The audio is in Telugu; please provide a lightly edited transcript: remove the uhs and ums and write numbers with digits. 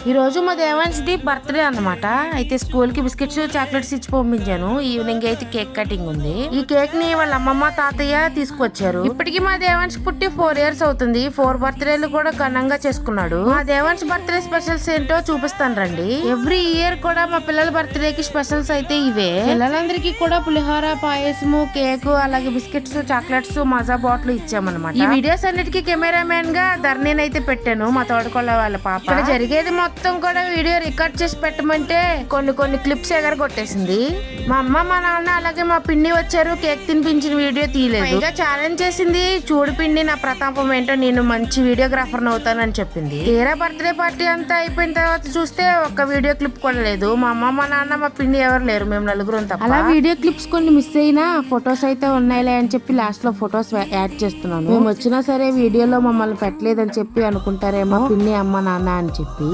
ఈ రోజు మా దేవాన్స్ది బర్త్డే అన్నమాట. అయితే స్కూల్ కి బిస్కెట్స్ చాక్లెట్స్ ఇచ్చి పంపించాను. ఈవినింగ్ అయితే కేక్ కటింగ్ ఉంది. ఈ కేక్ ని వాళ్ళ అమ్మమ్మ తాతయ్య తీసుకొచ్చారు. ఇప్పటికి మా దేవాన్స్ పుట్టి 4 years అవుతుంది. 4 బర్త్డేలు కూడా ఘనంగా చేసుకున్నాడు. మా దేవాన్స్ బర్త్డే స్పెషల్స్ ఏంటో చూపిస్తాను రండి. ఎవ్రీ ఇయర్ కూడా మా పిల్లల బర్త్డే కి స్పెషల్స్ అయితే ఇవే. పిల్లలందరికీ కూడా పులిహోర, పాయసము, కేక్, అలాగే బిస్కెట్స్, చాక్లెట్స్, మజా బాటిల్ ఇచ్చామన్నమాట. ఈ వీడియోస్ అన్నిటికీ కెమెరామెన్ గా ధర్నేనైతే పెట్టాను, మా తోడుకోళ్ళ వాళ్ళ పాప. ఇక్కడ జరిగేది మొత్తం కూడా వీడియో రికార్డ్ చేసి పెట్టమంటే కొన్ని క్లిప్స్ ఎగరగొట్టేసింది. మా అమ్మ, మా నాన్న, అలాగే మా పిన్ని వచ్చారు. కేక్ తినిపించిన వీడియో తీయలేదు. పైగా ఛాలెంజ్ చేసింది, చూడు పిన్ని నా ప్రతాపం ఏంటో, నేను మంచి వీడియోగ్రాఫర్ అవుతానని చెప్పింది. తీరా బర్త్డే పార్టీ అంతా అయిపోయిన తర్వాత చూస్తే ఒక్క వీడియో క్లిప్ కూడా లేదు. మా అమ్మ, మా నాన్న, మా పిన్ని ఎవరు లేరు, మేము నలుగురం తప్ప. అలా వీడియో క్లిప్స్ కొన్ని మిస్ అయినా ఫొటోస్ అయితే ఉన్నాయిలే అని చెప్పి లాస్ట్ లో ఫొటోస్ యాడ్ చేస్తున్నాను. మేము వచ్చినా సరే వీడియోలో మమ్మల్ని పెట్టలేదని చెప్పి అనుకుంటారేమో పిన్ని, అమ్మ, నాన్న అని చెప్పి.